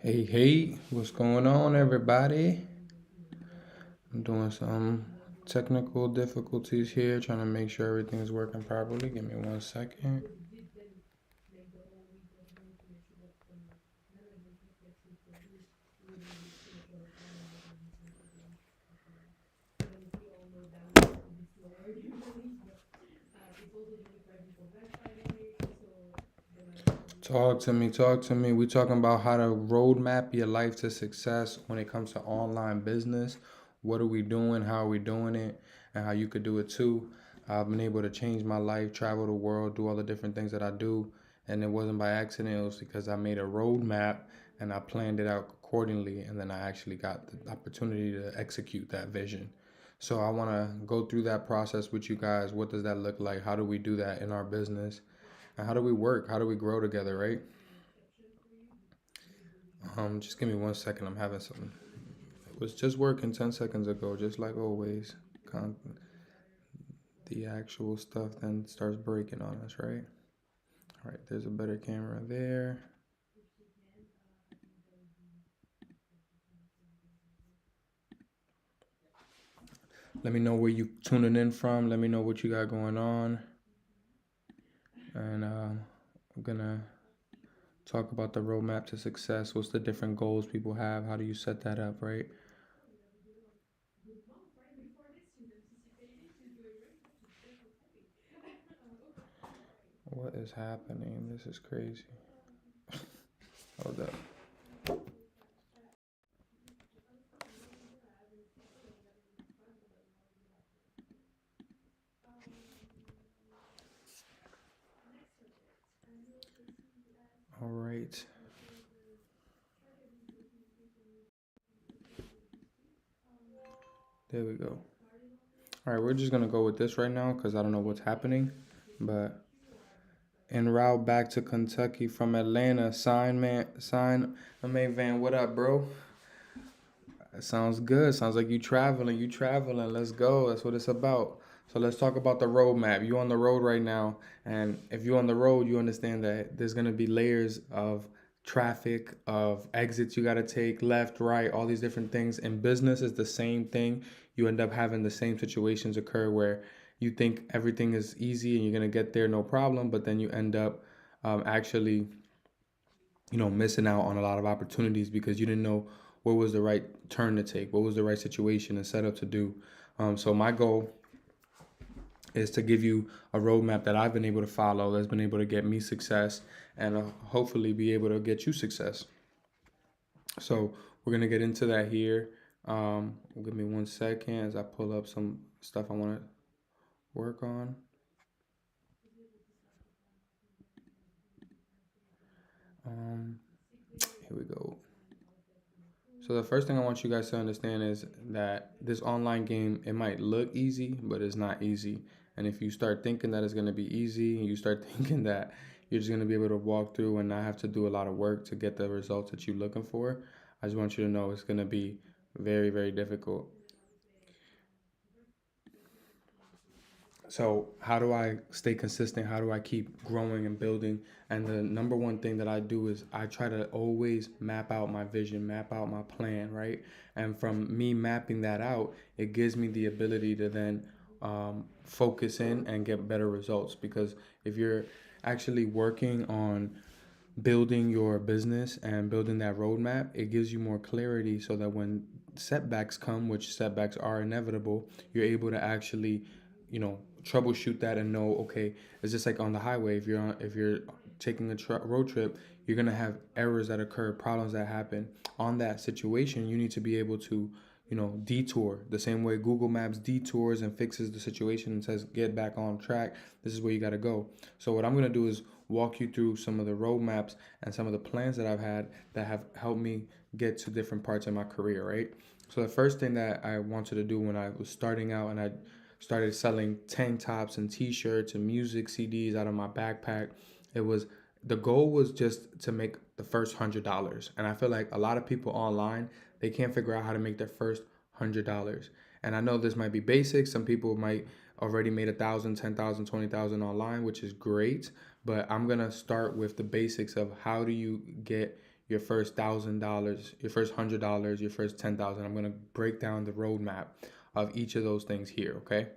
Hey, hey, what's going on, everybody? I'm doing some technical difficulties here, trying to make sure everything is working properly. Give me 1 second. Talk to me, talk to me. We talking about how to roadmap your life to success when it comes to online business. What are we doing? How are we doing it? And how you could do it too. I've been able to change my life, travel the world, do all the different things that I do. And it wasn't by accident. It was because I made a roadmap and I planned it out accordingly. And then I actually got the opportunity to execute that vision. So I want to go through that process with you guys. What does that look like? How do we do that in our business? And how do we work? How do we grow together, right? Just give me 1 second. I'm having some. It was just working 10 seconds ago, just like always. Con- the actual stuff then starts breaking on us, right? All right, there's a better camera there. Let me know where you tuning in from. Let me know what you got going on. And I'm gonna talk about the roadmap to success. What's the different goals people have? How do you set that up, right? What is happening? This is crazy. Hold up. All right. There we go. All right, we're just gonna go with this right now because I don't know what's happening. But en route back to Kentucky from Atlanta, sign a main van. What up, bro? That sounds good. Sounds like you traveling. You traveling. Let's go. That's what it's about. So let's talk about the roadmap. You on the road right now, and if you're on the road, you understand that there's gonna be layers of traffic, of exits you gotta take, left, right, all these different things. In business, is the same thing. You end up having the same situations occur where you think everything is easy and you're gonna get there no problem, but then you end up actually missing out on a lot of opportunities because you didn't know what was the right turn to take, what was the right situation and setup to do. So my goal is to give you a roadmap that I've been able to follow, that's been able to get me success, and hopefully be able to get you success. So we're gonna get into that here. Give me 1 second as I pull up some stuff I want to work on. Um, Here we go. So the first thing I want you guys to understand is that this online game, it might look easy, but it's not easy. And if you start thinking that it's going to be easy, and you start thinking that you're just going to be able to walk through and not have to do a lot of work to get the results that you're looking for, I just want you to know it's going to be very, very difficult. So how do I stay consistent? How do I keep growing and building? And the number one thing that I do is I try to always map out my vision, map out my plan, right? And from me mapping that out, it gives me the ability to then focus in and get better results. Because if you're actually working on building your business and building that roadmap, it gives you more clarity so that when setbacks come, which setbacks are inevitable, you're able to actually, troubleshoot that and know, okay, it's just like on the highway. If you're taking a road trip, you're gonna have errors that occur, problems that happen. On that situation, you need to be able to, detour the same way Google Maps detours and fixes the situation and says get back on track. This is where you got to go. So what I'm gonna do is walk you through some of the roadmaps and some of the plans that I've had that have helped me get to different parts of my career, right? So the first thing that I wanted to do when I was starting out and I started selling tank tops and t-shirts and music CDs out of my backpack, it was the goal was just to make the first $100. And I feel like a lot of people online, they can't figure out how to make their first $100. And I know this might be basic. Some people might already made 1,000, 10,000, 20,000 online, which is great. But I'm gonna start with the basics of how do you get your first $1,000, your first $100, your first 10,000. I'm gonna break down the roadmap of each of those things here. Okay.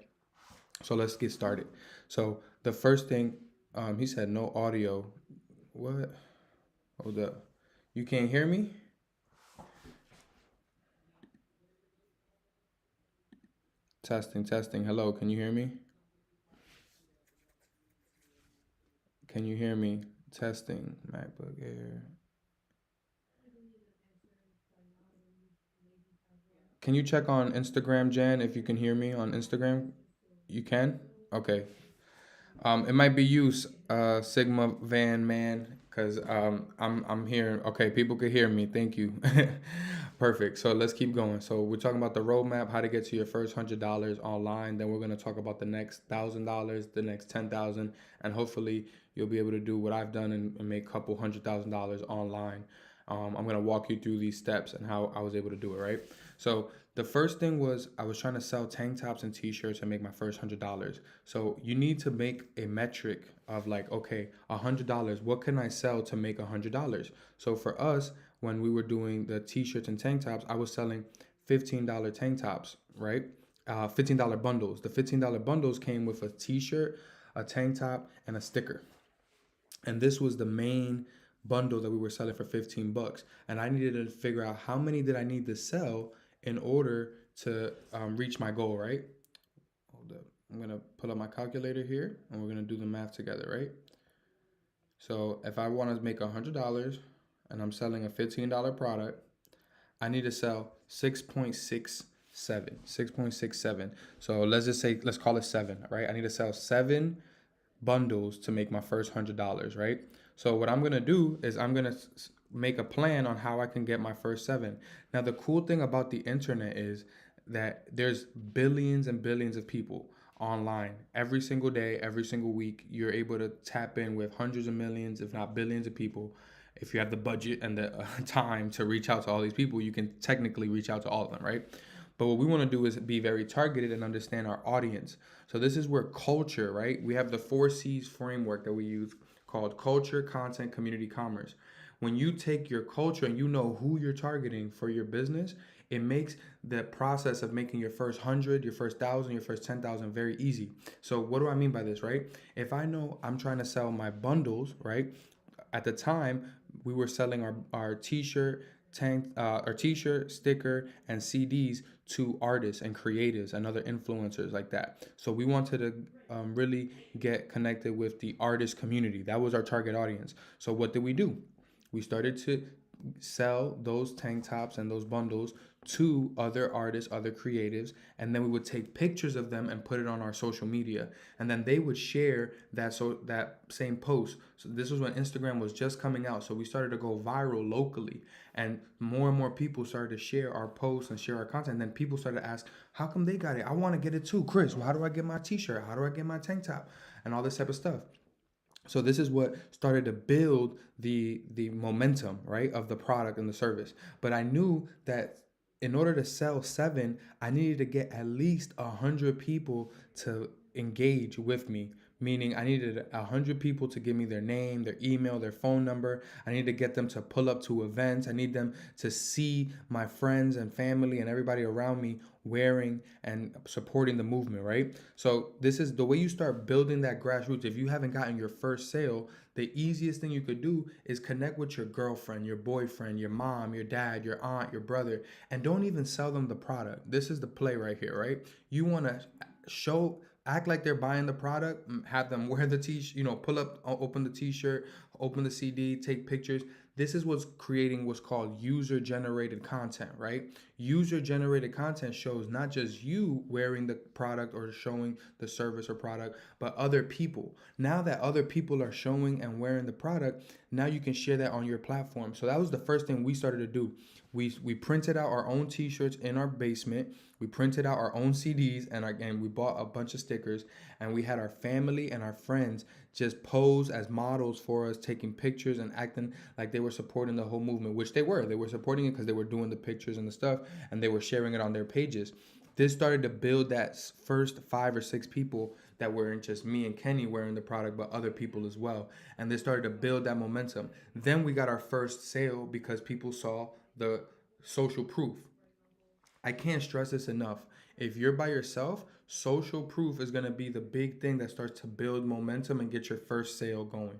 So let's get started. So the first thing, he said no audio. What? Hold up. You can't hear me? Testing, testing. Hello, can you hear me? Can you hear me? Testing. MacBook Air. Can you check on Instagram, Jan, if you can hear me on Instagram? You can? Okay. It might be you, Sigma Van Man, because I'm hearing. Okay, people could hear me. Thank you. Perfect. So let's keep going. So we're talking about the roadmap, how to get to your first $100 online. Then we're gonna talk about the next $1,000, the next 10,000, and hopefully you'll be able to do what I've done and make a couple $100,000 online. I'm gonna walk you through these steps and how I was able to do it. Right. So the first thing was I was trying to sell tank tops and t-shirts and make my first $100. So you need to make a metric of like, okay, $100. What can I sell to make $100? So for us, when we were doing the t-shirts and tank tops, I was selling $15 tank tops, right? $15 bundles. The $15 bundles came with a t-shirt, a tank top, and a sticker. And this was the main bundle that we were selling for 15 bucks. And I needed to figure out how many did I need to sell in order to reach my goal, right? Hold up. I'm going to pull up my calculator here and we're going to do the math together, right? So if I want to make $100 and I'm selling a $15 product, I need to sell 6.67. So let's just say, let's call it 7, right? I need to sell 7 bundles to make my first $100, right? So what I'm gonna do is I'm gonna make a plan on how I can get my first 7. Now the cool thing about the internet is that there's billions and billions of people online every single day, every single week. You're able to tap in with hundreds of millions, if not billions of people. If you have the budget and the time to reach out to all these people, you can technically reach out to all of them, right? But what we want to do is be very targeted and understand our audience. So this is where culture, right? We have the 4C's framework that we use called culture, content, community, commerce. When you take your culture and you know who you're targeting for your business, it makes the process of making your first 100, your first 1,000, your first 10,000 very easy. So what do I mean by this, right? If I know I'm trying to sell my bundles, right? At the time, we were selling our t-shirt, our t-shirt, sticker, and CDs to artists and creatives and other influencers like that. So we wanted to really get connected with the artist community. That was our target audience. So what did we do? We started to sell those tank tops and those bundles to other artists, other creatives, and then we would take pictures of them and put it on our social media, and then they would share that same post. So this was when Instagram was just coming out, so we started to go viral locally, and more people started to share our posts and share our content. And then people started to ask, how come they got it? I want to get it too. Chris, how do I get my t-shirt? How do I get my tank top? And all this type of stuff. So this is what started to build the momentum, right, of the product and the service. But I knew that in order to sell 7, I needed to get at least 100 people to engage with me. Meaning I needed 100 people to give me their name, their email, their phone number. I need to get them to pull up to events. I need them to see my friends and family and everybody around me wearing and supporting the movement, right? So this is the way you start building that grassroots. If you haven't gotten your first sale, the easiest thing you could do is connect with your girlfriend, your boyfriend, your mom, your dad, your aunt, your brother, and don't even sell them the product. This is the play right here, right? You want to act like they're buying the product, have them wear the t-shirt, pull up, open the t-shirt, open the CD, take pictures. This is what's creating what's called user-generated content, right? User-generated content shows not just you wearing the product or showing the service or product, but other people. Now that other people are showing and wearing the product, now you can share that on your platform. So that was the first thing we started to do. We printed out our own t-shirts in our basement. We printed out our own CDs and we bought a bunch of stickers, and we had our family and our friends just pose as models for us, taking pictures and acting like they were supporting the whole movement, which they were. They were supporting it because they were doing the pictures and the stuff, and they were sharing it on their pages. This started to build that first 5 or 6 people that weren't just me and Kenny wearing the product, but other people as well. And they started to build that momentum. Then we got our first sale because people saw the social proof. I can't stress this enough. If you're by yourself, social proof is going to be the big thing that starts to build momentum and get your first sale going.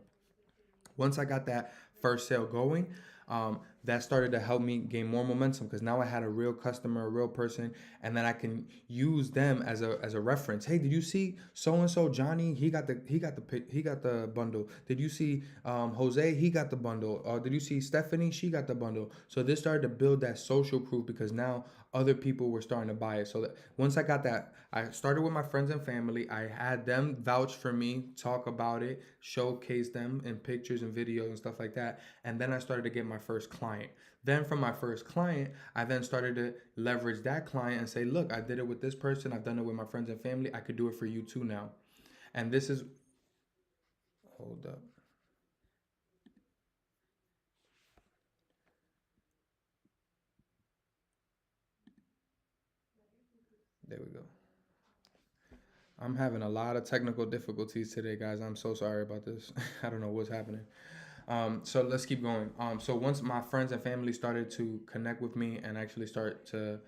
Once I got that first sale going, that started to help me gain more momentum because now I had a real customer, a real person, and then I can use them as a reference. Hey, did you see so and so Johnny? He got the bundle. Did you see Jose? He got the bundle. Did you see Stephanie? She got the bundle. So this started to build that social proof because now other people were starting to buy it. So that once I got that, I started with my friends and family. I had them vouch for me, talk about it, showcase them in pictures and videos and stuff like that. And then I started to get my first client. Then from my first client, I then started to leverage that client and say, look, I did it with this person. I've done it with my friends and family. I could do it for you too now. And this is, hold up. There we go. I'm having a lot of technical difficulties today, guys. I'm so sorry about this. I don't know what's happening. So let's keep going. So once my friends and family started to connect with me and actually start to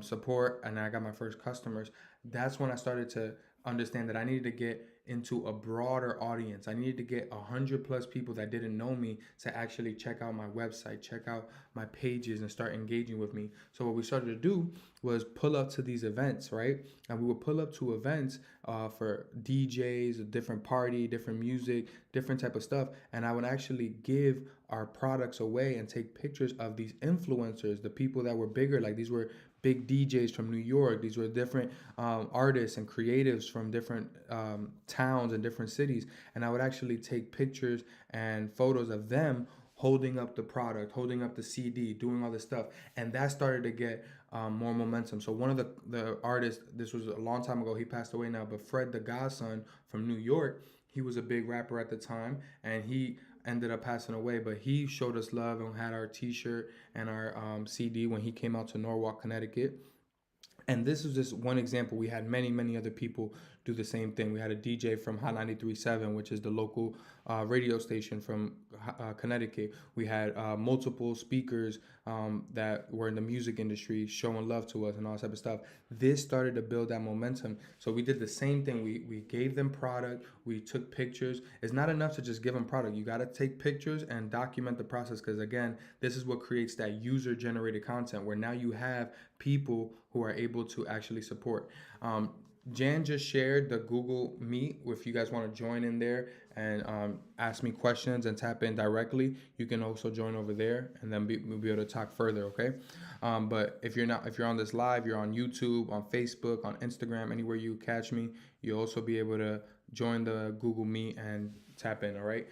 support, and I got my first customers, that's when I started to understand that I needed to get into a broader audience. I needed to get 100+ people that didn't know me to actually check out my website, check out my pages, and start engaging with me. So what we started to do was pull up to these events, right? And we would pull up to events for DJs, a different party, different music, different type of stuff, and I would actually give our products away and take pictures of these influencers, the people that were bigger. Like these were big DJs from New York. These were different artists and creatives from different towns and different cities. And I would actually take pictures and photos of them holding up the product, holding up the CD, doing all this stuff. And that started to get more momentum. So one of the artists, this was a long time ago, he passed away now, but Fred the Godson from New York, he was a big rapper at the time, and he ended up passing away, but he showed us love and had our t-shirt and our CD when he came out to Norwalk, Connecticut. And this is just one example. We had many, many other people do the same thing. We had a DJ from Hot 93.7, which is the local radio station from Connecticut. We had multiple speakers that were in the music industry showing love to us and all that type of stuff. This started to build that momentum. So we did the same thing. We gave them product. We took pictures. It's not enough to just give them product. You got to take pictures and document the process because, again, this is what creates that user-generated content where now you have people who are able to actually support. Jan just shared the Google Meet. If you guys want to join in there and ask me questions and tap in directly, you can also join over there, and then we'll be able to talk further. Okay. But if you're on this live, you're on YouTube, on Facebook, on Instagram, anywhere you catch me, you'll also be able to join the Google Meet and tap in. All right.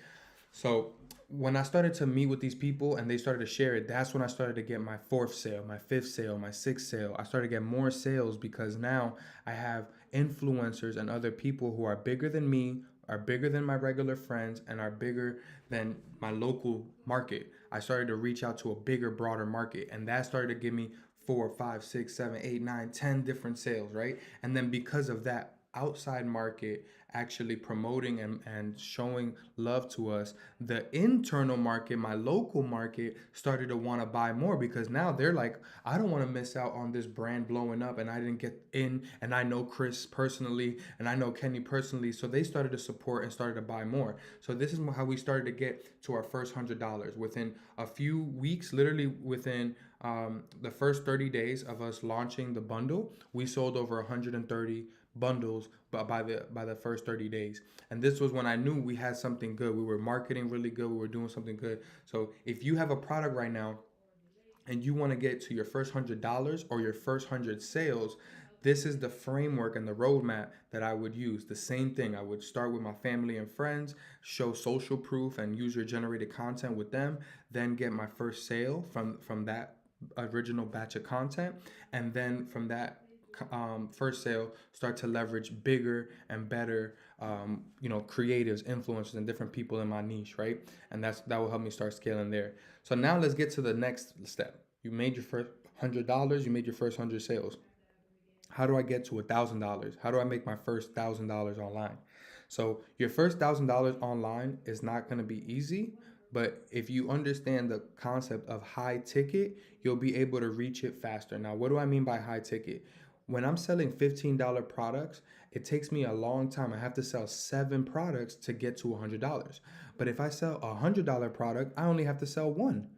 So when I started to meet with these people and they started to share it, that's when I started to get my fourth sale, my fifth sale, my sixth sale. I started to get more sales because now I have influencers and other people who are bigger than me, are bigger than my regular friends, and are bigger than my local market. I started to reach out to a bigger, broader market, and that started to give me 4, 5, 6, 7, 8, 9, 10 different sales, right? And then because of that outside market actually promoting and showing love to us, the internal market, my local market, started to want to buy more because now they're like, I don't want to miss out on this brand blowing up and I didn't get in, and I know Chris personally and I know Kenny personally. So they started to support and started to buy more. So this is how we started to get to our first $100 within a few weeks, literally within the first 30 days of us launching the bundle. We sold over 130 bundles by the first 30 days. And this was when I knew we had something good. We were marketing really good. We were doing something good. So if you have a product right now and you want to get to your first $100 or your first 100 sales, this is the framework and the roadmap that I would use. The same thing. I would start with my family and friends, show social proof and user generated content with them, then get my first sale from that original batch of content, and then from that first sale, start to leverage bigger and better creatives, influencers, and different people in my niche, right? And that will help me start scaling there. So now let's get to the next step. You made your first $100, you made your first 100 sales. how do I get to $1,000? How do I make my first $1,000 online? So your first $1,000 online is not going to be easy, but if you understand the concept of high ticket, you'll be able to reach it faster. Now, what do I mean by high ticket? When I'm selling $15 products, it takes me a long time. I have to sell 7 products to get to $100. But if I sell $100 product, I only have to sell one.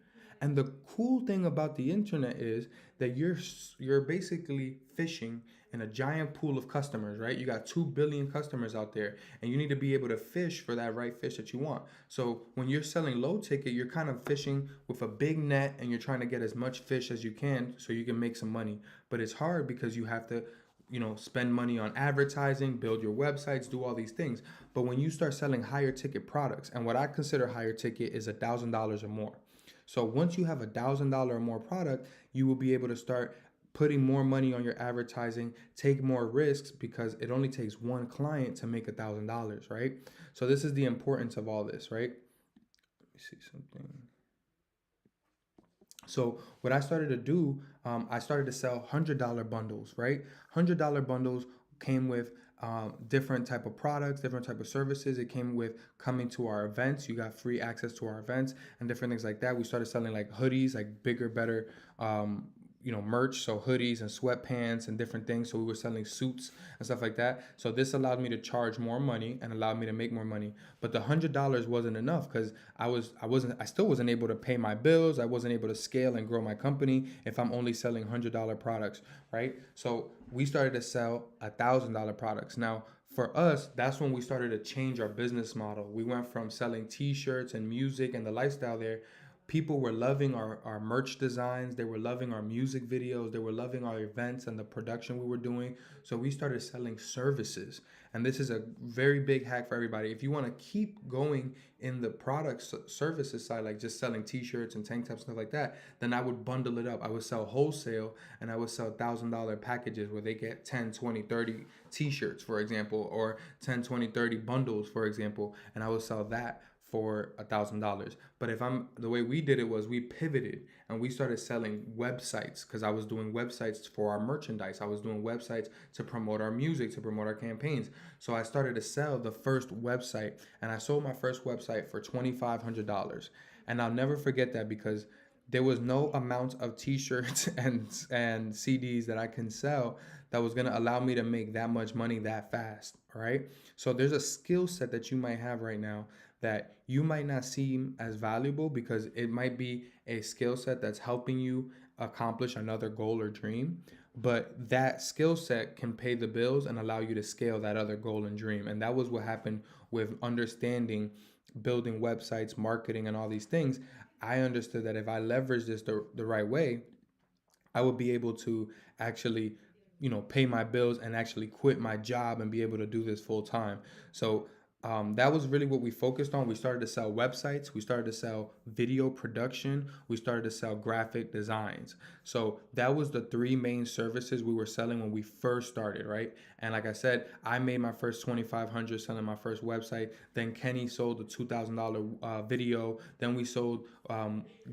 And the cool thing about the internet is that you're basically fishing in a giant pool of customers, right? You got 2 billion customers out there, and you need to be able to fish for that right fish that you want. So when you're selling low ticket, you're kind of fishing with a big net, and you're trying to get as much fish as you can so you can make some money. But it's hard because you have to spend money on advertising, build your websites, do all these things. But when you start selling higher ticket products, and what I consider higher ticket is $1,000 or more. So once you have $1,000 or more product, you will be able to start putting more money on your advertising, take more risks, because it only takes one client to make $1,000, right? So this is the importance of all this, right? Let me see something. So what I started to do, I started to sell $100 bundles, right? $100 bundles came with different type of products, different type of services. It came with coming to our events. You got free access to our events and different things like that. We started selling like hoodies, like bigger, better, merch. So hoodies and sweatpants and different things. So we were selling suits and stuff like that. So this allowed me to charge more money and allowed me to make more money. But the $100 wasn't enough because I still wasn't able to pay my bills. I wasn't able to scale and grow my company if I'm only selling $100 products, right? So we started to sell $1,000 products. Now, for us, that's when we started to change our business model. We went from selling t-shirts and music and the lifestyle there. People were loving our merch designs. They were loving our music videos. They were loving our events and the production we were doing. So we started selling services. And this is a very big hack for everybody. If you want to keep going in the products services side, like just selling t-shirts and tank tops, stuff like that, then I would bundle it up. I would sell wholesale, and I would sell $1,000 packages where they get 10, 20, 30 t-shirts, for example, or 10, 20, 30 bundles, for example, and I would sell that for $1,000. But the way we did it was we pivoted and we started selling websites, because I was doing websites for our merchandise. I was doing websites to promote our music, to promote our campaigns. So I started to sell the first website, and I sold my first website for $2,500. And I'll never forget that, because there was no amount of t-shirts and CDs that I can sell that was going to allow me to make that much money that fast, right? So there's a skill set that you might have right now that you might not seem as valuable, because it might be a skill set that's helping you accomplish another goal or dream, but that skill set can pay the bills and allow you to scale that other goal and dream. And that was what happened with understanding building websites, marketing, and all these things. I understood that if I leverage this the right way, I would be able to actually, pay my bills and actually quit my job and be able to do this full time. So that was really what we focused on. We started to sell websites, we started to sell video production, we started to sell graphic designs. So that was the three main services we were selling when we first started, right? And like I said, I made my first 2,500 selling my first website. Then Kenny sold the $2,000 video. Then we sold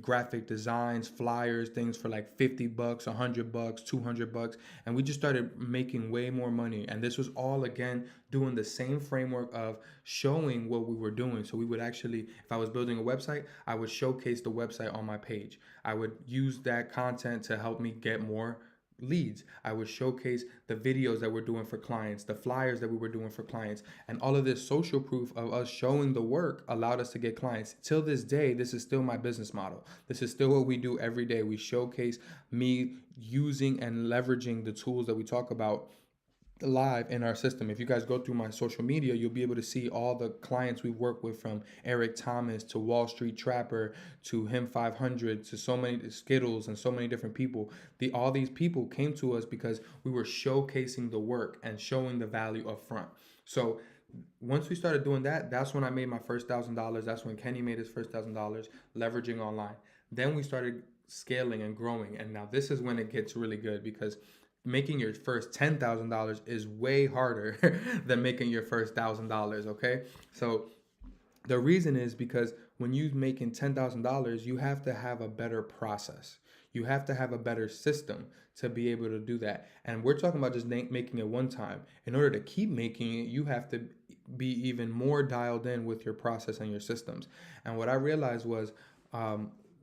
graphic designs, flyers, things for like $50, $100, $200, and we just started making way more money. And this was all, again, doing the same framework of showing what we were doing. So we would actually, if I was building a website, I would showcase the website on my page. I would use that content to help me get more leads. I would showcase the videos that we're doing for clients, the flyers that we were doing for clients, and all of this social proof of us showing the work allowed us to get clients. Till this day, this is still my business model. This is still what we do every day. We showcase me using and leveraging the tools that we talk about live in our system. If you guys go through my social media, you'll be able to see all the clients we work with, from Eric Thomas to Wall Street Trapper to Him 500 to so many Skittles and so many different people. All these people came to us because we were showcasing the work and showing the value up front. So once we started doing that, that's when I made my first $1,000. That's when Kenny made his first $1,000 leveraging online. Then we started scaling and growing. And now this is when it gets really good, because making your first $10,000 is way harder than making your first $1,000. Okay, so the reason is because when you're making $10,000, you have to have a better process. You have to have a better system to be able to do that. And we're talking about just making it one time. In order to keep making it, you have to be even more dialed in with your process and your systems. And what I realized was,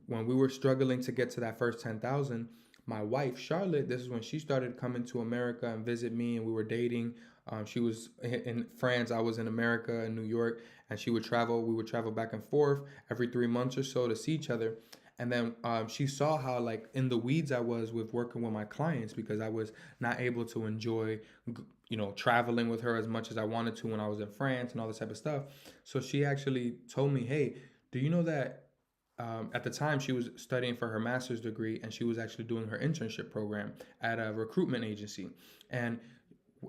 when we were struggling to get to that first 10,000, my wife Charlotte, this is when she started coming to America and visit me, and we were dating. She was in France, I was in America in New York, and she would travel. We would travel back and forth every 3 months or so to see each other. And then she saw how like in the weeds I was with working with my clients, because I was not able to enjoy, traveling with her as much as I wanted to when I was in France and all this type of stuff. So she actually told me, "Hey, do you know that?" At the time, she was studying for her master's degree, and she was actually doing her internship program at a recruitment agency. And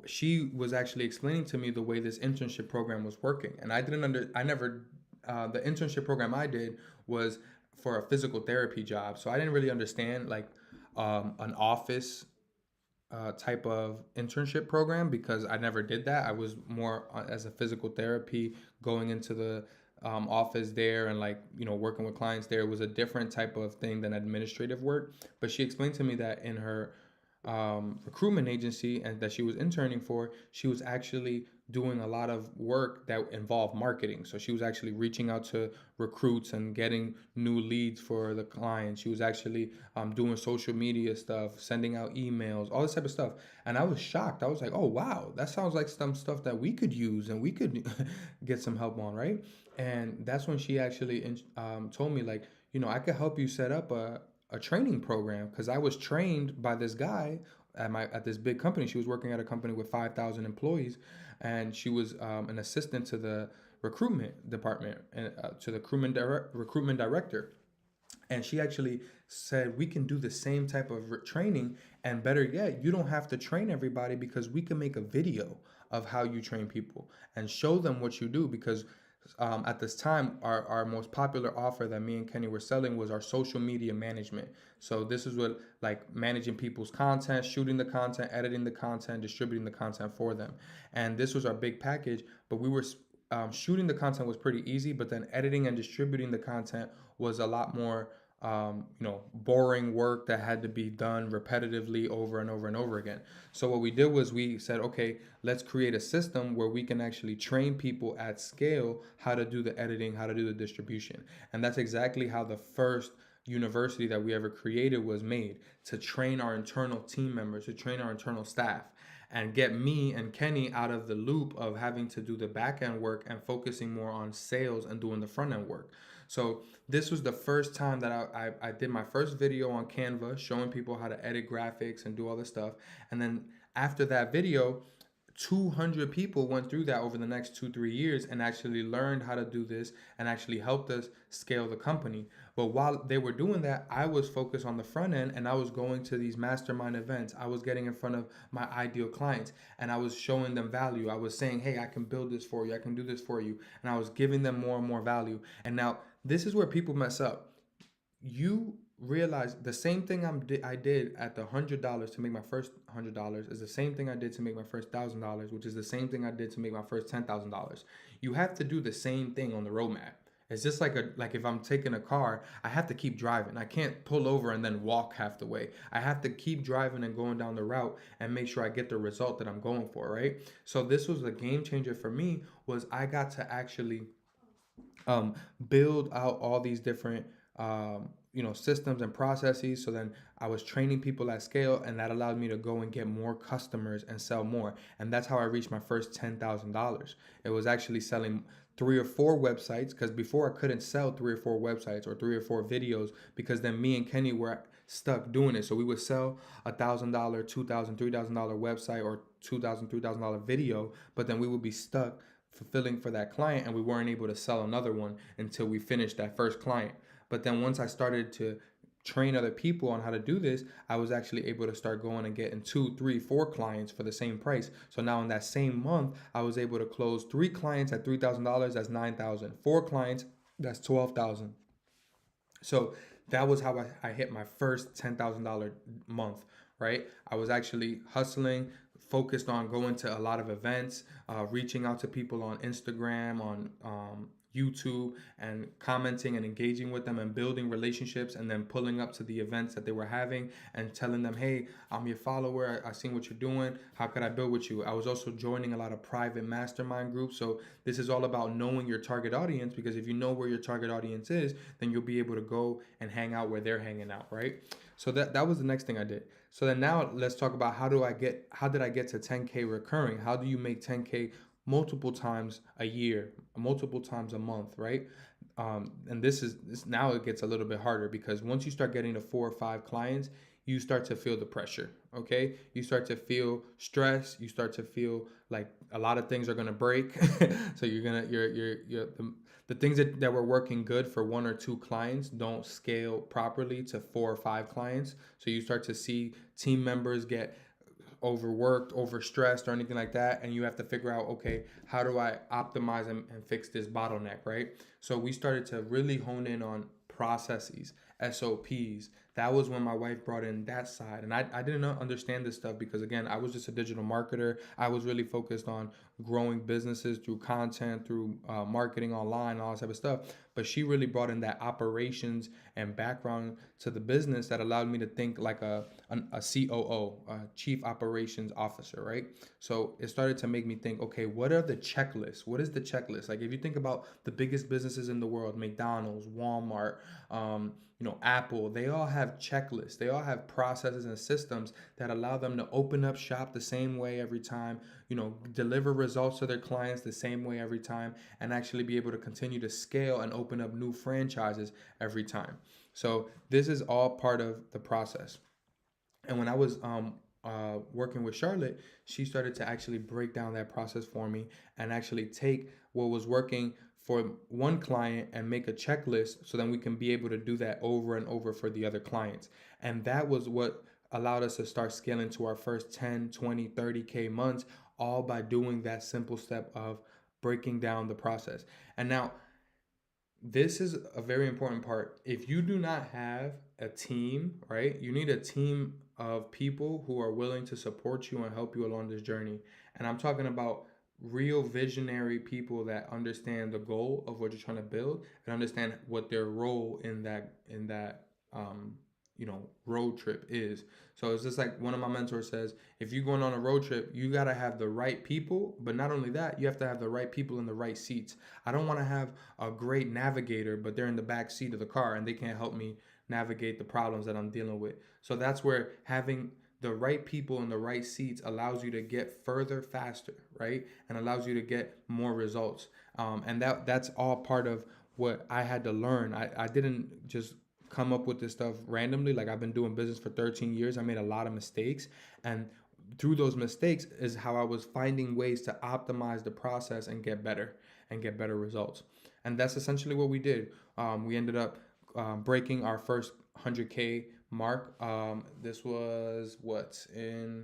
she was actually explaining to me the way this internship program was working. And I never, the internship program I did was for a physical therapy job. So I didn't really understand like an office type of internship program, because I never did that. I was more as a physical therapy, going into the office there and like working with clients there. It was a different type of thing than administrative work. But she explained to me that in her recruitment agency and that she was interning for, she was actually doing a lot of work that involved marketing. So she was actually reaching out to recruits and getting new leads for the clients. She was actually doing social media stuff, sending out emails, all this type of stuff. And I was shocked. I was like, oh, wow, that sounds like some stuff that we could use and we could get some help on, right? And that's when she actually told me, like, I could help you set up a training program, because I was trained by this guy at this big company. She was working at a company with 5,000 employees, and she was an assistant to the recruitment department and to the recruitment director. And she actually said we can do the same type of training, and better yet, you don't have to train everybody, because we can make a video of how you train people and show them what you do. Because at this time, our most popular offer that me and Kenny were selling was our social media management. So this is what, like, managing people's content, shooting the content, editing the content, distributing the content for them. And this was our big package. But we were shooting the content was pretty easy, but then editing and distributing the content was a lot more boring work that had to be done repetitively over and over and over again. So what we did was we said, okay, let's create a system where we can actually train people at scale how to do the editing, how to do the distribution. And that's exactly how the first university that we ever created was made, to train our internal team members, to train our internal staff, and get me and Kenny out of the loop of having to do the back end work and focusing more on sales and doing the front end work. So this was the first time that I did my first video on Canva, showing people how to edit graphics and do all this stuff. And then after that video, 200 people went through that over the next 2-3 years and actually learned how to do this and actually helped us scale the company. But while they were doing that, I was focused on the front end, and I was going to these mastermind events. I was getting in front of my ideal clients, and I was showing them value. I was saying, hey, I can build this for you, I can do this for you. And I was giving them more and more value. And now this is where people mess up. You realize the same thing I did at the $100 to make my first $100 is the same thing I did to make my first $1,000, which is the same thing I did to make my first $10,000. You have to do the same thing on the roadmap. It's just like if I'm taking a car, I have to keep driving. I can't pull over and then walk half the way. I have to keep driving and going down the route and make sure I get the result that I'm going for, right? So this was a game changer for me, was I got to actually build out all these different systems and processes. So then I was training people at scale, and that allowed me to go and get more customers and sell more. And that's how I reached my first $10,000. It was actually selling 3 or 4 websites, because before I couldn't sell 3 or 4 websites or 3 or 4 videos, because then me and Kenny were stuck doing it. So we would sell $1,000, $2,000, $3,000 website or $2,000, $3,000 video, but then we would be stuck fulfilling for that client, and we weren't able to sell another one until we finished that first client. But then once I started to train other people on how to do this, I was actually able to start going and getting 2, 3, 4 clients for the same price. So now in that same month, I was able to close 3 clients at $3,000. That's $9,000. 4 clients, that's $12,000. So that was how I hit my first $10,000 month, right? I was actually hustling, focused on going to a lot of events, reaching out to people on Instagram, on YouTube, and commenting and engaging with them and building relationships, and then pulling up to the events that they were having and telling them, hey, I'm your follower. I seen what you're doing. How could I build with you? I was also joining a lot of private mastermind groups. So this is all about knowing your target audience, because if you know where your target audience is, then you'll be able to go and hang out where they're hanging out, right? So that was the next thing I did. So then now let's talk about how did I get to 10K recurring? How do you make 10K multiple times a year, multiple times a month, right? And this now it gets a little bit harder, because once you start getting to 4 or 5 clients, you start to feel the pressure. Okay, you start to feel stress. You start to feel like a lot of things are gonna break. So the things that were working good for 1 or 2 clients don't scale properly to 4 or 5 clients. So you start to see team members get overworked, overstressed, or anything like that, and you have to figure out, okay, how do I optimize and fix this bottleneck, right? So we started to really hone in on processes, SOPs. That was when my wife brought in that side, and I didn't understand this stuff, because again, I was just a digital marketer. I was really focused on growing businesses through content, through marketing online, all that type of stuff. But she really brought in that operations and background to the business that allowed me to think like a COO, a Chief Operations Officer, right? So it started to make me think, okay, what are the checklists? What is the checklist? Like if you think about the biggest businesses in the world, McDonald's, Walmart, Apple, they all have checklists. They all have processes and systems that allow them to open up shop the same way every time, deliver results to their clients the same way every time, and actually be able to continue to scale and open up new franchises every time. So this is all part of the process. And when I was working with Charlotte, she started to actually break down that process for me and actually take what was working for one client and make a checklist, so then we can be able to do that over and over for the other clients. And that was what allowed us to start scaling to our first 10, 20, 30K months, all by doing that simple step of breaking down the process. And now, this is a very important part. If you do not have a team, right, you need a team of people who are willing to support you and help you along this journey. And I'm talking about real visionary people that understand the goal of what you're trying to build and understand what their role in that road trip is. So it's just like one of my mentors says, if you're going on a road trip, you got to have the right people, but not only that, you have to have the right people in the right seats. I don't want to have a great navigator, but they're in the back seat of the car and they can't help me navigate the problems that I'm dealing with. So that's where having the right people in the right seats allows you to get further faster, right? And allows you to get more results. And that's all part of what I had to learn. I didn't just come up with this stuff randomly. Like I've been doing business for 13 years. I made a lot of mistakes, and through those mistakes is how I was finding ways to optimize the process and get better results. And that's essentially what we did. We ended up breaking our first 100K mark. This was in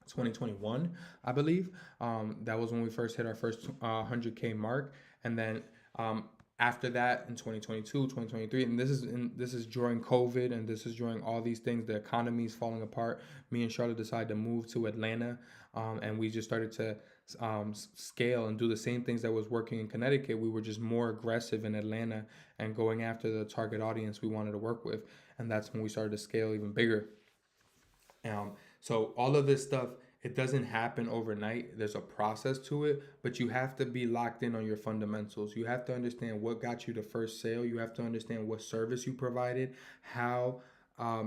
2021, I believe. That was when we first hit our first 100K mark. And then after that in 2022, 2023, and this is during COVID, and this is during all these things, the economy is falling apart. Me and Charlotte decided to move to Atlanta, and we just started to scale and do the same things that was working in Connecticut. We were just more aggressive in Atlanta and going after the target audience we wanted to work with, and that's when we started to scale even bigger. So all of this stuff, it doesn't happen overnight. There's a process to it, but you have to be locked in on your fundamentals. You have to understand what got you the first sale. You have to understand what service you provided, how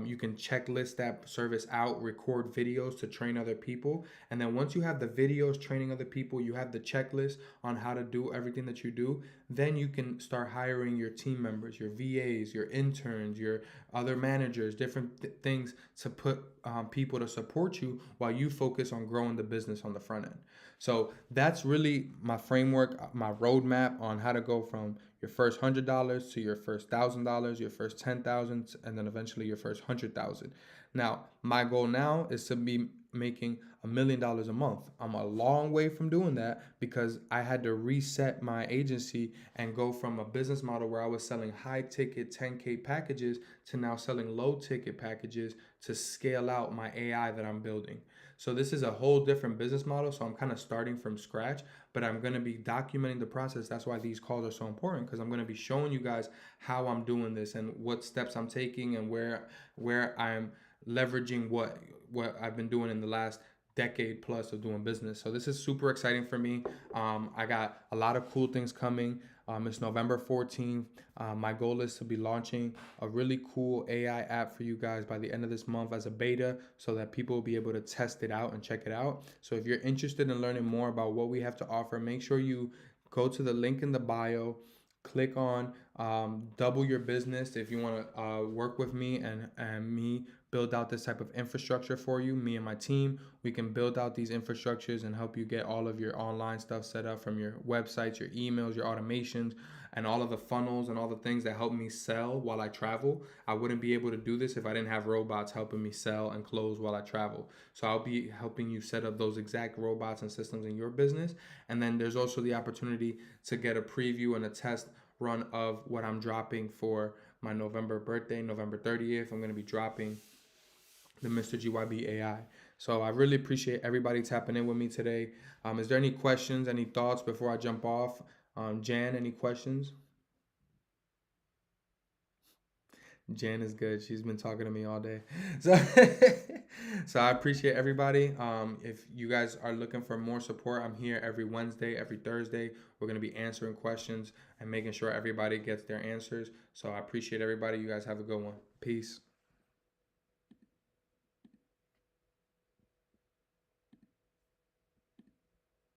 you can checklist that service out, record videos to train other people. And then once you have the videos training other people, you have the checklist on how to do everything that you do, then you can start hiring your team members, your VAs, your interns, your other managers, different things to put people to support you while you focus on growing the business on the front end. So that's really my framework, my roadmap on how to go from your first $100 to your first $1,000, your first 10,000, and then eventually your first 100,000. Now, my goal now is to be making $1 million a month. I'm a long way from doing that because I had to reset my agency and go from a business model where I was selling high ticket 10K packages to now selling low ticket packages to scale out my AI that I'm building. So this is a whole different business model. So I'm kind of starting from scratch, but I'm going to be documenting the process. That's why these calls are so important, because I'm going to be showing you guys how I'm doing this and what steps I'm taking and where I'm leveraging what I've been doing in the last decade plus of doing business. So this is super exciting for me. I got a lot of cool things coming. It's November 14th. My goal is to be launching a really cool AI app for you guys by the end of this month as a beta, so that people will be able to test it out and check it out. So if you're interested in learning more about what we have to offer, make sure you go to the link in the bio, click on double your business if you want to work with me and me build out this type of infrastructure for you. Me and my team, we can build out these infrastructures and help you get all of your online stuff set up, from your websites, your emails, your automations, and all of the funnels and all the things that help me sell while I travel. I wouldn't be able to do this if I didn't have robots helping me sell and close while I travel. So I'll be helping you set up those exact robots and systems in your business. And then there's also the opportunity to get a preview and a test run of what I'm dropping for my November birthday, November 30th. I'm going to be dropping the Mr. GYB AI. So I really appreciate everybody tapping in with me today. Is there any questions, any thoughts before I jump off? Jan, any questions? Jan is good. She's been talking to me all day. So, so I appreciate everybody. If you guys are looking for more support, I'm here every Wednesday, every Thursday. We're going to be answering questions and making sure everybody gets their answers. So I appreciate everybody. You guys have a good one. Peace.